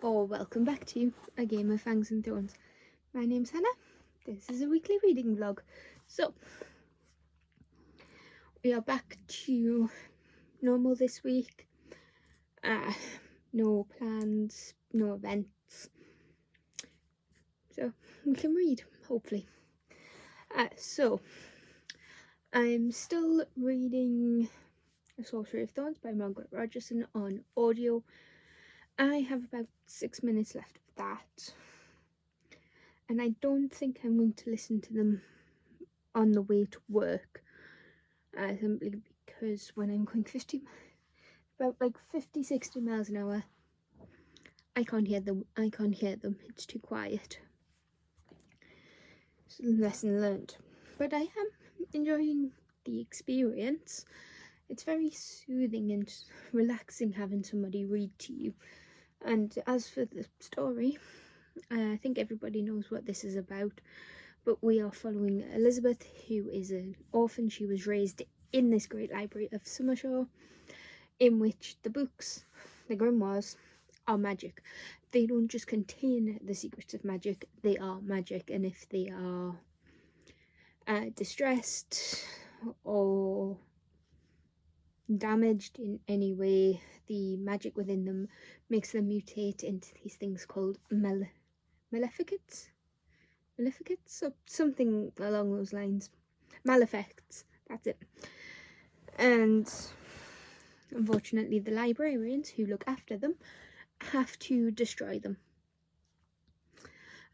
welcome back to A Game of Fangs and Thorns. My name's Hannah. This is a weekly reading vlog. So, we are back to normal this week. No plans, no events. So, we can read, hopefully. So, I'm still reading A Sorcery of Thorns by Margaret Rogerson on audio. I have about 6 minutes left of that, and I don't think I'm going to listen to them on the way to work, simply because when I'm going 50 60 miles an hour, I can't hear them. It's too quiet. So, lesson learned. But I am enjoying the experience. It's very soothing and relaxing having somebody read to you. And as for the story, I think everybody knows what this is about, but we are following Elizabeth, who is an orphan. She was raised in this great library of Summershaw, in which the books, the grimoires, are magic. They don't just contain the secrets of magic, they are magic, and if they are distressed or damaged in any way, the magic within them makes them mutate into these things called maleficates, or something along those lines. Malefacts, that's it. And unfortunately, the librarians who look after them have to destroy them.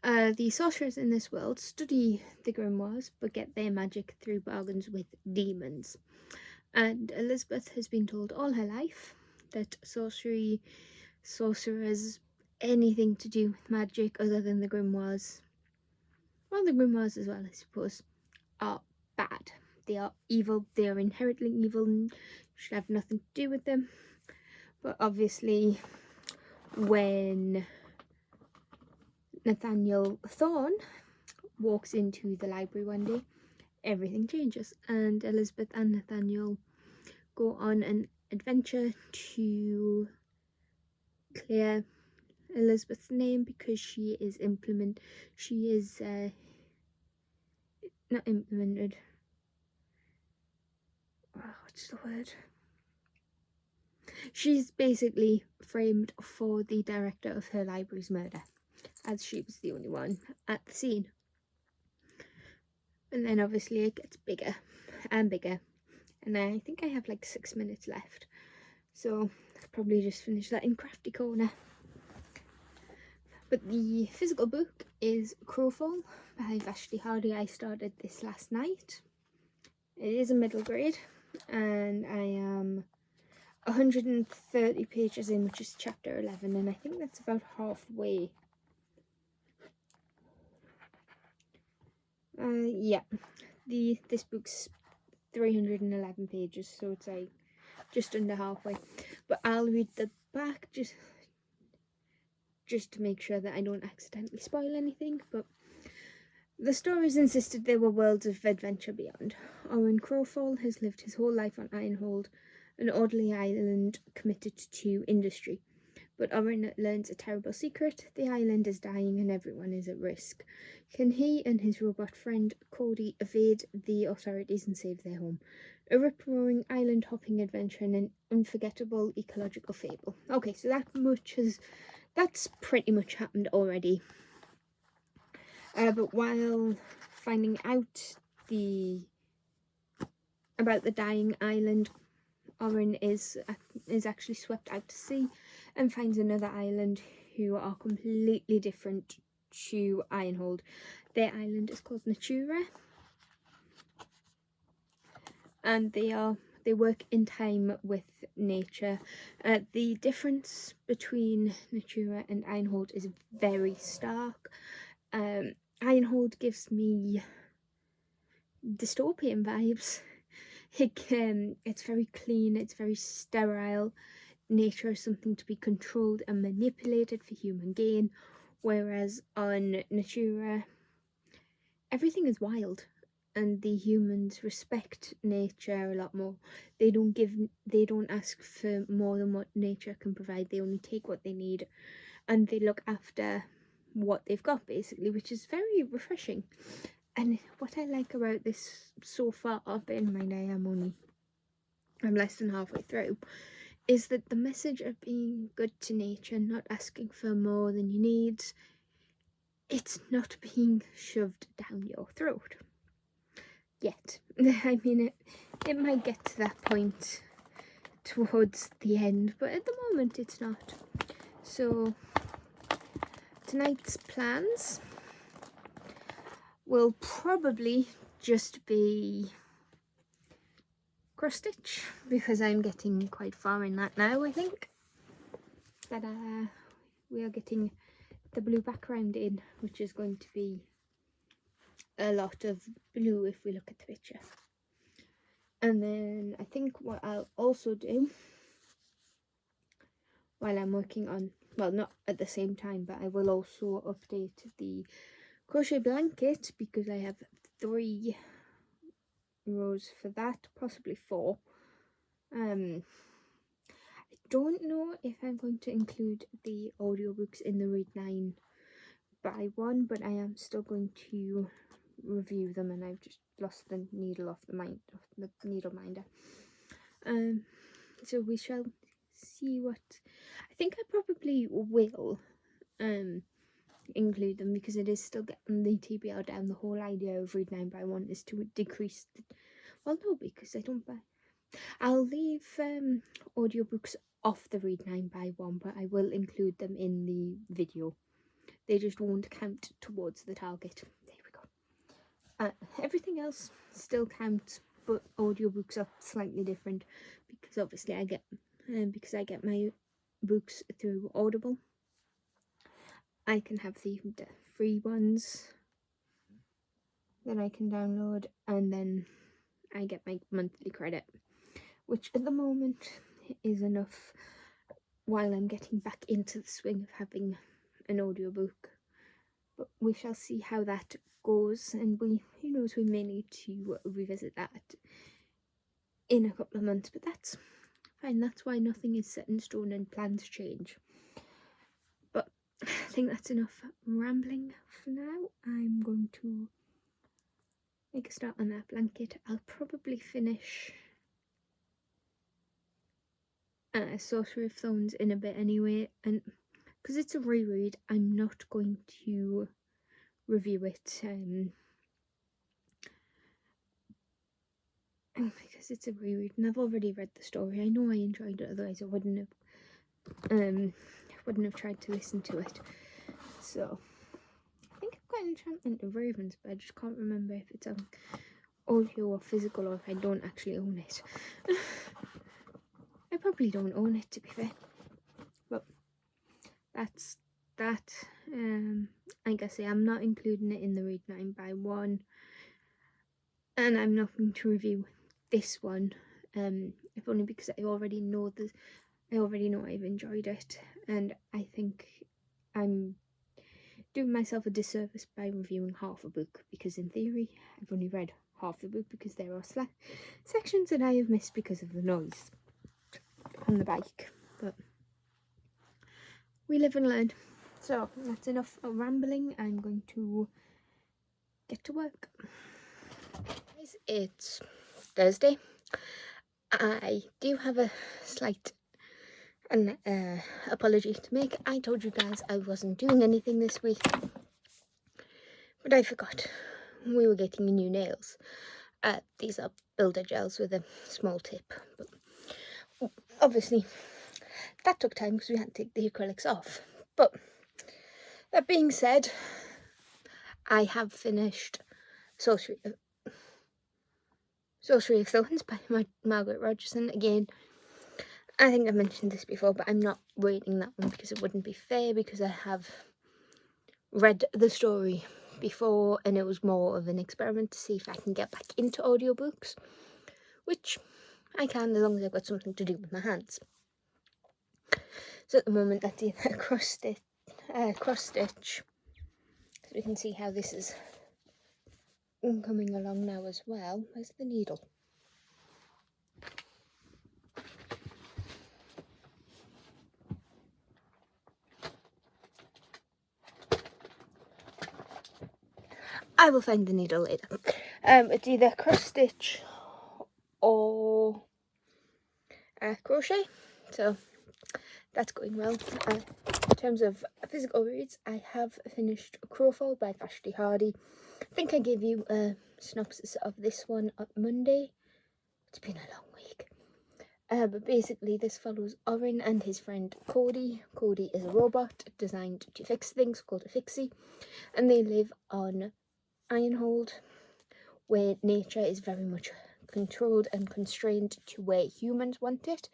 The sorcerers in this world study the grimoires but get their magic through bargains with demons. And Elizabeth has been told all her life that sorcerers, anything to do with magic other than the grimoires, well, the grimoires as well, I suppose, are bad. They are evil. They are inherently evil and should have nothing to do with them. But obviously, when Nathaniel Thorne walks into the library one day, everything changes, and Elizabeth and Nathaniel go on an adventure to clear Elizabeth's name because she is not implemented. What's the word? She's basically framed for the director of her library's murder, as she was the only one at the scene. And then obviously it gets bigger and bigger, and I think I have like 6 minutes left, so I'll probably just finish that in Crafty Corner. But the physical book is Crowfall by Vashti. I started this last night. It is a middle grade, and I am 130 pages in, which is chapter 11, and I think that's about halfway. Yeah, this book's 311 pages, so it's like just under halfway. But I'll read the back just to make sure that I don't accidentally spoil anything. But the stories insisted there were worlds of adventure beyond. Owen Crowfall has lived his whole life on Ironhold, an orderly island committed to industry. But Owen learns a terrible secret: the island is dying and everyone is at risk. Can he and his robot friend Cody evade the authorities and save their home? A rip-roaring island-hopping adventure and an unforgettable ecological fable. Okay, so that's pretty much happened already. But while finding out about the dying island, Oren is actually swept out to sea and finds another island who are completely different to Ironhold. Their island is called Natura, and they work in time with nature. The difference between Natura and Ironhold is very stark. Ironhold gives me dystopian vibes. It's very clean, it's very sterile. Nature is something to be controlled and manipulated for human gain, whereas on Natura, everything is wild, and the humans respect nature a lot more. They don't ask for more than what nature can provide. They only take what they need, and they look after what they've got basically, which is very refreshing. And what I like about this so far, bear in mind I'm less than halfway through, is that the message of being good to nature, not asking for more than you need, it's not being shoved down your throat yet. I mean, it might get to that point towards the end, but at the moment it's not. So tonight's plans will probably just be cross stitch, because I'm getting quite far in that now. I think that we are getting the blue background in, which is going to be a lot of blue if we look at the picture. And then I think what I'll also do while I'm working on, well, not at the same time, but I will also update the crochet blanket, because I have 3 rows for that, possibly 4. I don't know if I'm going to include the audiobooks in the Read 9 by 1, but I am still going to review them, and I've just lost the needle off the needle minder. So we shall see what. I think I probably will include them, because it is still getting the TBR down. The whole idea of Read 9 by 1 is to decrease well, no, because I don't buy. I'll leave audiobooks off the Read 9 by 1, but I will include them in the video. They just won't count towards the target. There we go. Everything else still counts, but audiobooks are slightly different, because obviously I get my books through Audible. I can have the free ones that I can download, and then I get my monthly credit, which at the moment is enough while I'm getting back into the swing of having an audiobook. But we shall see how that goes, and who knows, we may need to revisit that in a couple of months, but that's fine. That's why nothing is set in stone and plans change. But I think that's enough rambling for now. I'm going to make a start on that blanket. I'll probably finish Sorcery of Thorns in a bit anyway, and because it's a reread, I'm not going to review it because it's a reread and I've already read the story. I know I enjoyed it, otherwise I wouldn't have tried to listen to it. So I think I've got Enchantment of Ravens, but I just can't remember if it's on audio or physical, or if I don't actually own it. I probably don't own it, to be fair, but that's that. Like I say, I'm not including it in the Read 9 by 1, and I'm not going to review this one, if only because I already know I've enjoyed it, and I think I'm doing myself a disservice by reviewing half a book, because in theory I've only read half the book, because there are sections that I have missed because of the noise on the bike. But we live and learn. So that's enough rambling. I'm going to get to work. It's Thursday. I do have a slight apology to make. I told you guys I wasn't doing anything this week, but I forgot. We were getting new nails. These are builder gels with a small tip, but obviously that took time because we had to take the acrylics off. But that being said, I have finished Sorcery of Thorns by Margaret Rogerson. Again, I think I've mentioned this before, but I'm not reading that one because it wouldn't be fair, because I have read the story before and it was more of an experiment to see if I can get back into audiobooks, which I can, as long as I've got something to do with my hands. So at the moment that's either cross stitch, so we can see how this is coming along now as well. Where's the needle? I will find the needle later. It's either cross stitch or crochet, so that's going well. In terms of physical reads, I have finished Crowfall by Vashti. I think I gave you a synopsis of this one on Monday. It's been a long week. But basically this follows Oren and his friend Cody. Cody is a robot designed to fix things, called a fixie, and they live on Ironhold, where nature is very much controlled and constrained to where humans want it.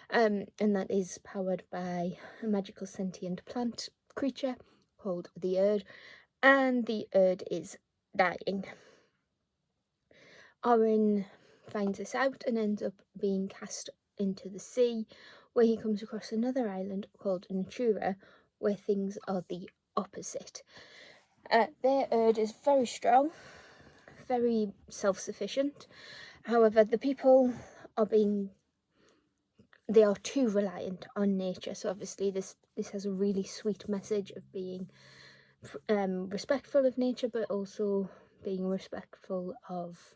And that is powered by a magical sentient plant creature called the Erd, and the Erd is dying. Oren finds this out and ends up being cast into the sea, where he comes across another island called Natura, where things are the opposite. Their Erd is very strong, very self-sufficient. However, the people they are too reliant on nature. So obviously this has a really sweet message of being respectful of nature, but also being respectful of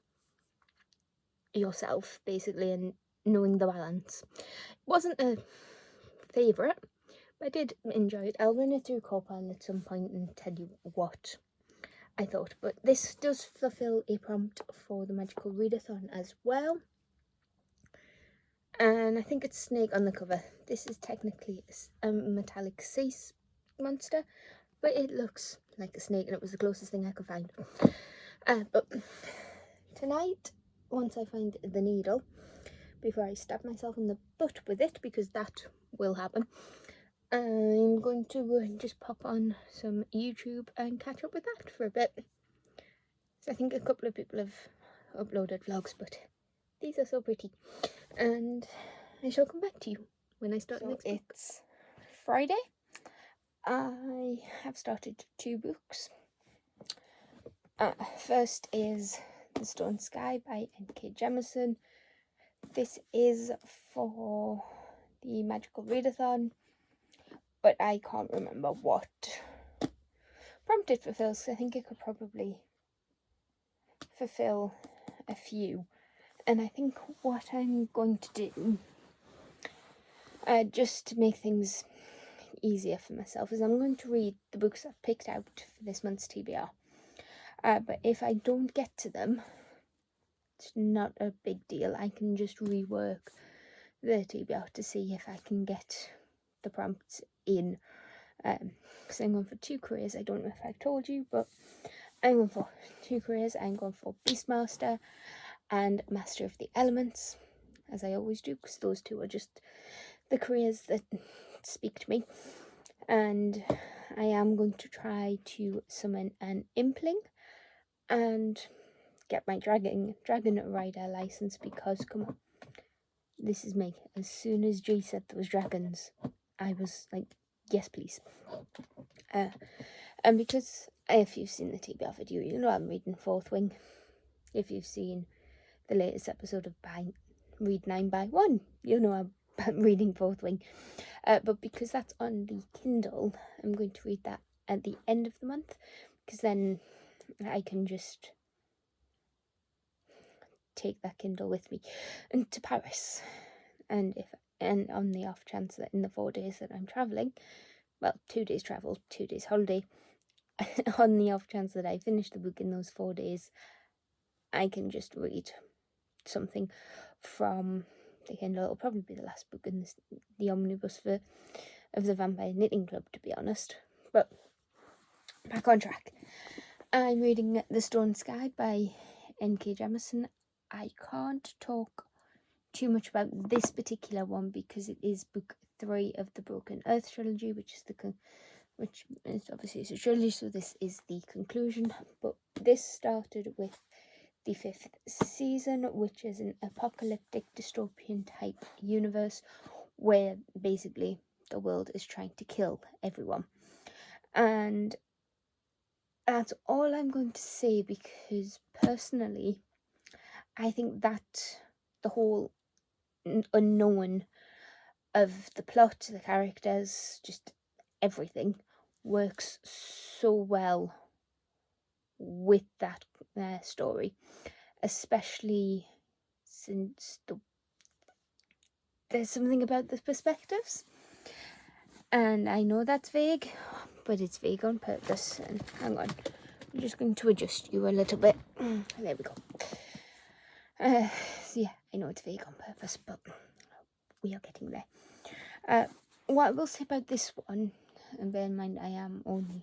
yourself, basically, and knowing the balance. It wasn't a favourite, but I did enjoy it. I'll run it through Crowfall at some point and tell you what I thought. But this does fulfill a prompt for the magical readathon as well. And I think it's snake on the cover. This is technically a metallic sea monster, but it looks like a snake, and it was the closest thing I could find. But tonight, once I find the needle, before I stab myself in the butt with it, because that will happen, I'm going to just pop on some YouTube and catch up with that for a bit. So I think a couple of people have uploaded vlogs, but these are so pretty. And I shall come back to you when I start next book. It's Friday. I have started 2 books. First is The Stone Sky by N.K. Jemisin. This is for the magical readathon, but I can't remember what prompt it fulfills, so I think it could probably fulfill a few. And I think what I'm going to do, just to make things easier for myself, is I'm going to read the books I've picked out for this month's TBR. But if I don't get to them, it's not a big deal. I can just rework the TBR to see if I can get the prompts in. Because I'm going for 2 careers. I don't know if I've told you, but I'm going for 2 careers. I'm going for Beastmaster and Master of the Elements, as I always do, because those 2 are just the careers that speak to me. And I am going to try to summon an Impling and get my Dragon Rider license, because, come on, this is me. As soon as G said there was dragons, I was like, yes please. And because if you've seen the TBR video, you know I'm reading Fourth Wing. If you've seen the latest episode of Read 9 by 1, you know I'm reading Fourth Wing. But because that's on the Kindle, I'm going to read that at the end of the month, because then I can just take that Kindle with me to Paris. And on the off chance that in the 4 days that I'm travelling, well, 2 days travel, 2 days holiday, on the off chance that I finish the book in those 4 days, I can just read something from the Kindle. It'll probably be the last book in the omnibus of the Vampire Knitting Club, to be honest. But back on track. I'm reading The Stone Sky by N.K. Jemisin. I can't talk too much about this particular one because it is book 3 of the Broken Earth trilogy, which is obviously a trilogy, so this is the conclusion. But this started with the 5th season, which is an apocalyptic dystopian type universe where basically the world is trying to kill everyone. And that's all I'm going to say, because personally I think that the whole unknown of the plot, the characters, just everything works so well with that story, especially since there's something about the perspectives, and I know that's vague, but it's vague on purpose. And hang on, I'm just going to adjust you a little bit. There we go. So yeah, I know it's vague on purpose, but we are getting there. What I will say about this one, and bear in mind I am only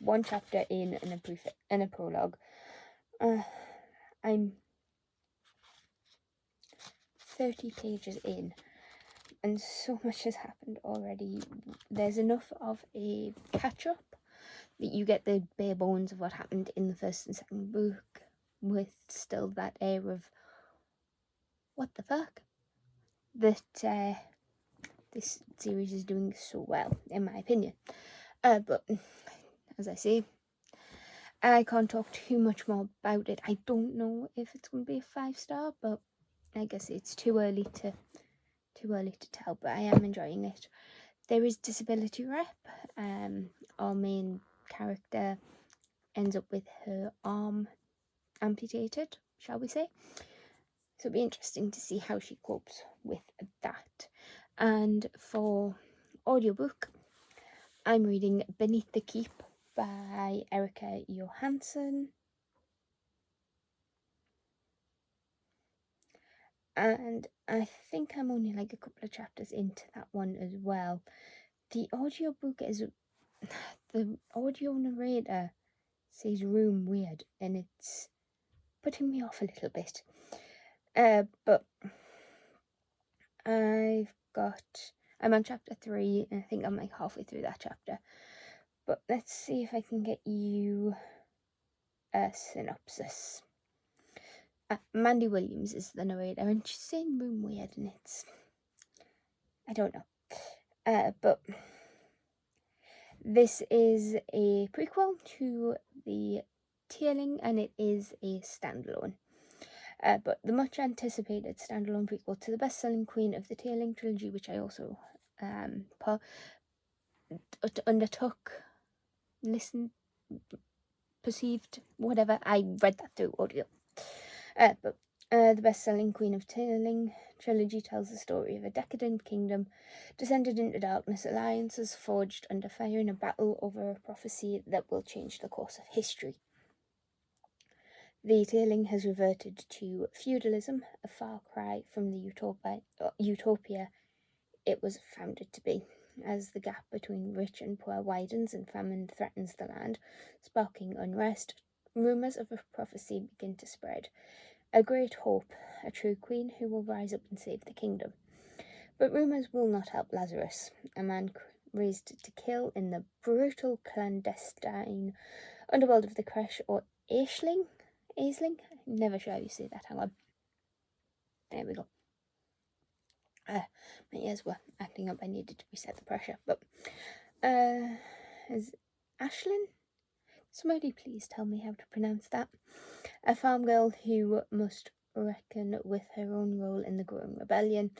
one chapter in and a prologue. I'm 30 pages in, and so much has happened already. There's enough of a catch-up that you get the bare bones of what happened in the first and second book, with still that air of what the fuck that this series is doing so well, in my opinion. But as I say, I can't talk too much more about it. I don't know if it's going to be a 5-star, but I guess it's too early to tell. But I am enjoying it. There is disability rep. Our main character ends up with her arm amputated, shall we say. So it'll be interesting to see how she copes with that. And for audiobook, I'm reading Beneath the Keep by Erika Johansen. And I think I'm only like a couple of chapters into that one as well. The audiobook is... the audio narrator says room weird, and it's putting me off a little bit. But I'm on chapter 3, and I think I'm like halfway through that chapter. But let's see if I can get you a synopsis. Mandy Williams is the narrator, and she's saying room weird, and it's... I don't know. But this is a prequel to the Tearling, and it is a standalone. But the much anticipated standalone prequel to the best-selling Queen of the Tearling trilogy, which I also undertook, listened, perceived, whatever. I read that through audio. But the best-selling Queen of Tearling trilogy tells the story of a decadent kingdom descended into darkness, alliances forged under fire in a battle over a prophecy that will change the course of history. The Tearling has reverted to feudalism, a far cry from the utopia it was founded to be, as the gap between rich and poor widens and famine threatens the land, sparking unrest. Rumours of a prophecy begin to spread. A great hope, a true queen who will rise up and save the kingdom. But rumours will not help Lazarus, a man raised to kill in the brutal clandestine underworld of the Kresh or Aisling? I'm never sure how you say that. Hang on. There we go. My ears were acting up. I needed to reset the pressure. But, is Ashlyn? Somebody please tell me how to pronounce that. A farm girl who must reckon with her own role in the growing rebellion.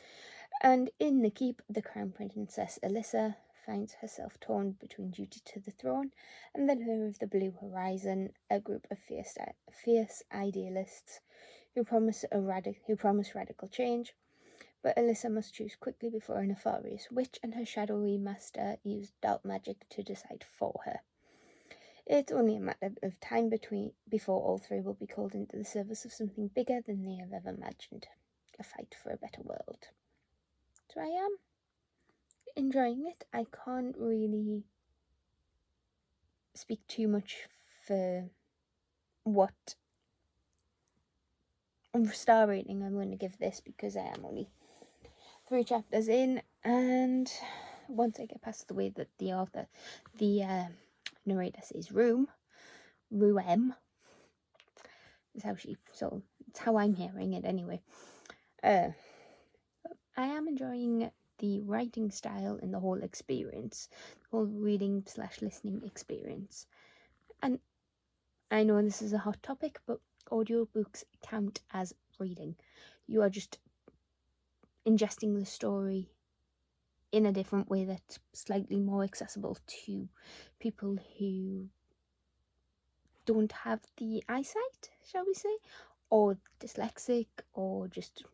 And in the keep, the crown princess Alyssa finds herself torn between duty to the throne and the lure of the blue horizon, a group of fierce idealists who promise radical change. But Alyssa must choose quickly before a nefarious witch and her shadowy master use dark magic to decide for her. It's only a matter of time before all three will be called into the service of something bigger than they have ever imagined. A fight for a better world. So I am enjoying it. I can't really speak too much for what star rating I'm going to give this, because I am only 3 chapters in, and once I get past the way that the narrator says room is how it's how I'm hearing it anyway. I am enjoying the writing style and the whole experience, the whole reading/listening experience. And I know this is a hot topic, but audiobooks count as reading. You are just ingesting the story in a different way that's slightly more accessible to people who don't have the eyesight, shall we say, or dyslexic, or just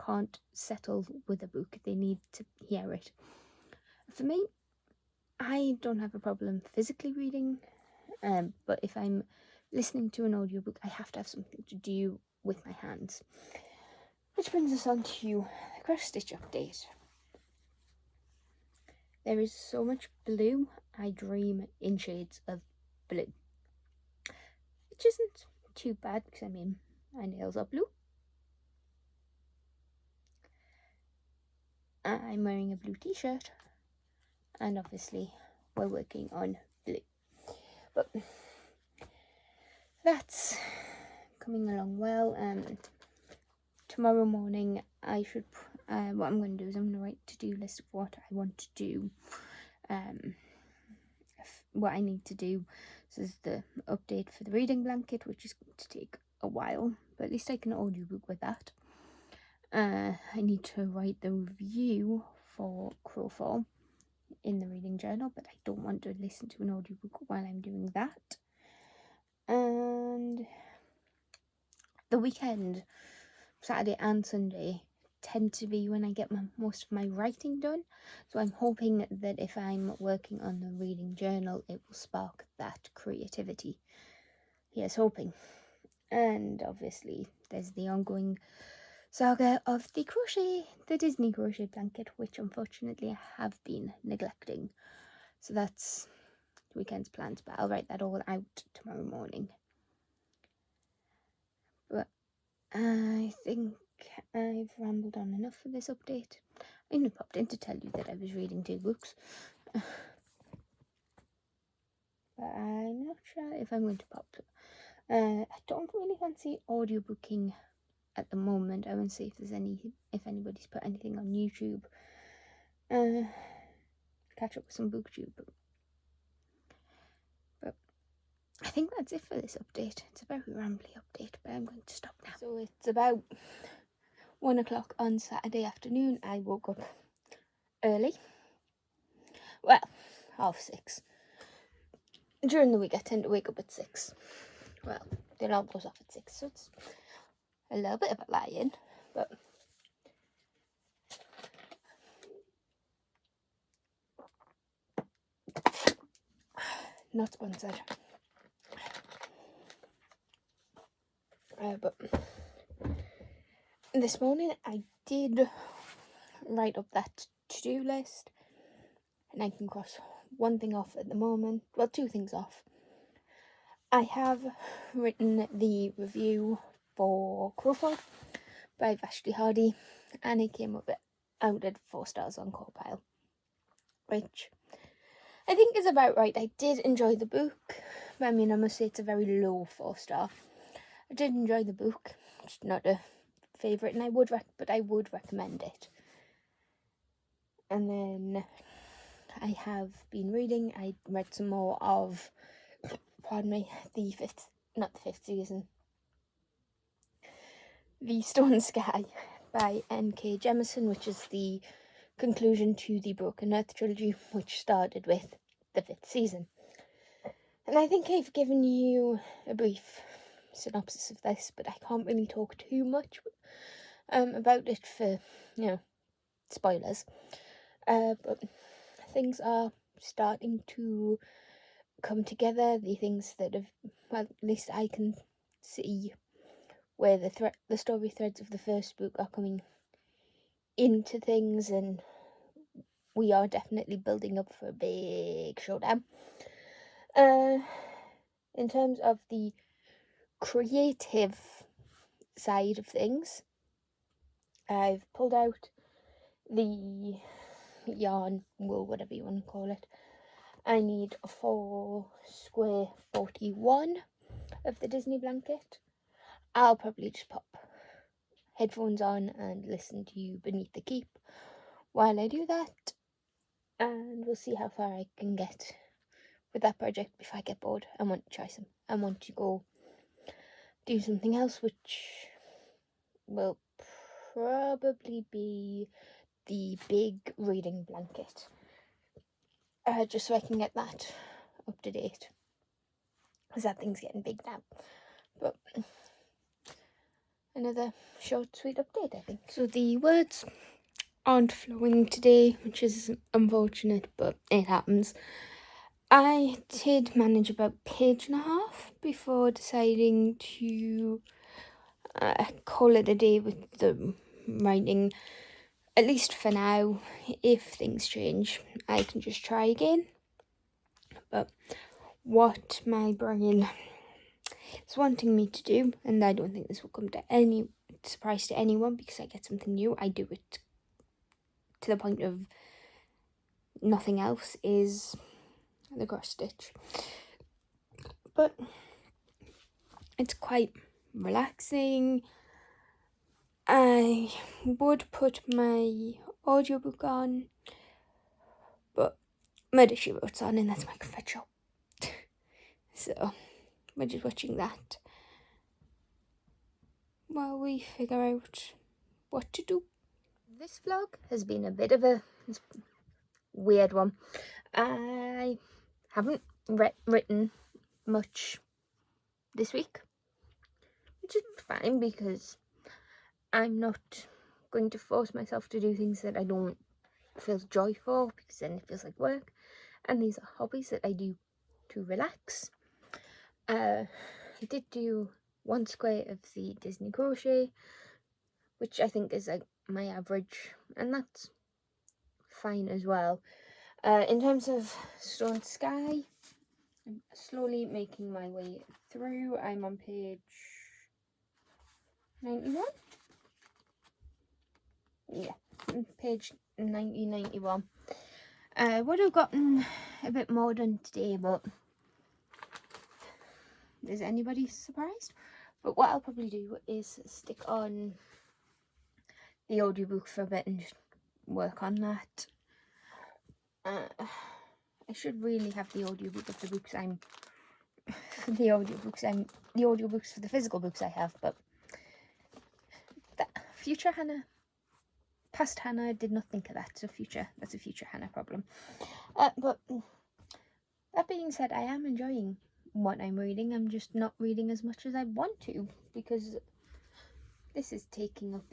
can't settle with a book. They need to hear it. For me, I don't have a problem physically reading, but if I'm listening to an audiobook, I have to have something to do with my hands. Which brings us on to the cross stitch update. There is so much blue, I dream in shades of blue. Which isn't too bad, because I mean, my nails are blue. I'm wearing a blue t-shirt, and obviously we're working on blue. But that's coming along well. Tomorrow morning I should, what I'm going to do is I'm going to write a to-do list of what I want to do, what I need to do. This is the update for the reading blanket, which is going to take a while, but at least I can audiobook with that. I need to write the review for Crowfall in the reading journal, but I don't want to listen to an audiobook while I'm doing that. And the weekend, Saturday and Sunday, tend to be when I get most of my writing done. So I'm hoping that if I'm working on the reading journal, it will spark that creativity. Here's hoping. And obviously there's the ongoing saga of the Disney crochet blanket, which unfortunately I have been neglecting. So that's the weekend's plans, but I'll write that all out tomorrow morning. But I think I've rambled on enough for this update. I only popped in to tell you that I was reading 2 books. But I'm not sure if I'm going to pop. I don't really fancy audiobooking at the moment. I won't see if anybody's put anything on YouTube. Catch up with some booktube. But I think that's it for this update. It's a very rambly update, but I'm going to stop now. So it's about 1 o'clock on Saturday afternoon. I woke up early. Well, 6:30. During the week I tend to wake up at 6. Well, the alarm goes off at 6, so it's a little bit of a lie-in, but not sponsored. But this morning I did write up that to-do list, and I can cross one thing off at the moment. Well, 2 things off. I have written the review for Crowfall by Vashti, and it came up out at 4 stars on Crowfall, which I think is about right. I did enjoy the book, but I mean, I must say it's a very low 4 star. I did enjoy the book. It's not a favourite, and I would recommend it. And then I have been reading. I read some more of, the fifth season, The Stone Sky by N.K. Jemisin, which is the conclusion to the Broken Earth trilogy, which started with the 5th season. And I think I've given you a brief synopsis of this, but I can't really talk too much about it for, spoilers. But things are starting to come together. The things that have, well, at least I can see where the story threads of the first book are coming into things, and we are definitely building up for a big showdown. In terms of the creative side of things, I've pulled out the yarn, wool, whatever you want to call it. I need 4 square 41 of the Disney blanket. I'll probably just pop headphones on and listen to you Beneath the Keep while I do that, and we'll see how far I can get with that project before I get bored and want to try some. I want to go do something else, which will probably be the big reading blanket, just so I can get that up to date. because that thing's getting big now. But another short, sweet update, I think. So the words aren't flowing today, which is unfortunate, but it happens. I did manage about a page and a half before deciding to call it a day with the writing, at least for now. If things change, I can just try again. But what my brain is wanting me to do, and I don't think this will come to any surprise to anyone because I get something new, I do it to the point of nothing else, is the cross stitch. But it's quite relaxing. I would put my audiobook on, but Murder She Wrote's on, and that's my comfort show. So we're just watching that while we figure out what to do. This vlog has been a bit of a weird one. I haven't written much this week, which is fine because I'm not going to force myself to do things that I don't feel joy for, because then it feels like work. And these are hobbies that I do to relax. I did do 1 square of the Disney crochet, which I think is like my average, and that's fine as well. In terms of Stone Sky, I'm slowly making my way through. I'm on page 91. Yeah, page 91. I would have gotten a bit more done today, but is anybody surprised? But what I'll probably do is stick on the audiobook for a bit and just work on that. I should really have the audiobook of the books the audiobooks for the physical books I have, but that future Hannah, past Hannah did not think of that, so that's a future Hannah problem. But that being said, I am enjoying what I'm reading. I'm just not reading as much as I want to because this is taking up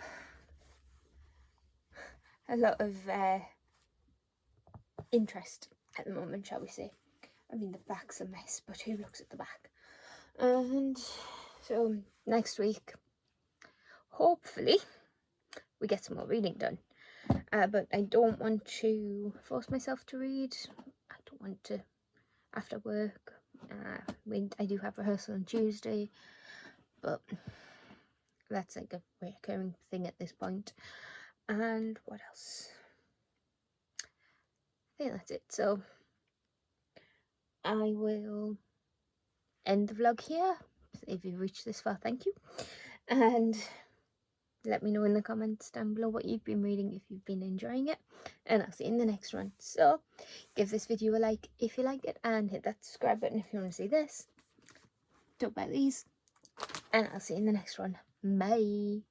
a lot of interest at the moment, shall we say. I mean, the back's a mess, but who looks at the back? And so next week, hopefully, we get some more reading done. But I don't want to force myself to read. I don't want to after work. I do have rehearsal on Tuesday, but that's like a recurring thing at this point. And what else? I think that's it. So I will end the vlog here. If you've reached this far, thank you. And let me know in the comments down below what you've been reading, if you've been enjoying it. And I'll see you in the next one. So give this video a like if you like it, and hit that subscribe button if you want to see this. Talk about these. And I'll see you in the next one. Bye.